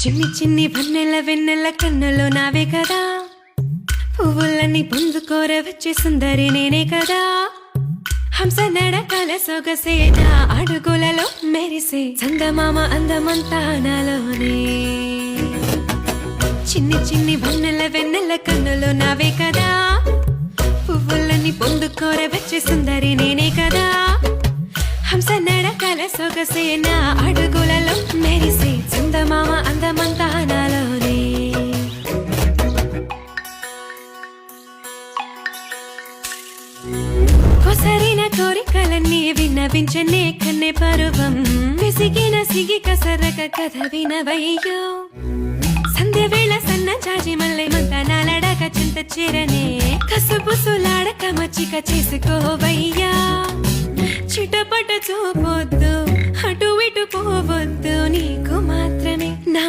చిన్ని చిన్ని వన్నెల వెన్నెల కన్నులో నావే కదా, పువ్వులన్నీ పొందుకోర వచ్చే సుందరి నేనే కదా. హంస నడకల సొగసేన అడుగులలో మెరిసే చందమామ అందమంతా నాలోనే. చిన్ని చిన్ని వన్నెల వెన్నెల కన్నులో నావే కదా, పువ్వులన్నీ పొందుకోర వచ్చే సుందరి నేనే కదా. హంస నడకల సొగసేన అడుగులలో మెరిసే చందమామ అందమంతా నాలోనే. కొసరిన కోరికలన్నీ విన్నవించనే కన్నె పరువం, విసిగిన సిగి కసరక కథ వినవయ్యో. సంధ్య వేళ సన్న చాచి మల్లె మంత నాలడక చింత చేరనే, కసుబుసులాడక మచ్చిక చేసుకోవయ్యా. చిటపట చూపొద్దు, అటు ఇటు పోవద్దు, నీకు మాత్రమే నా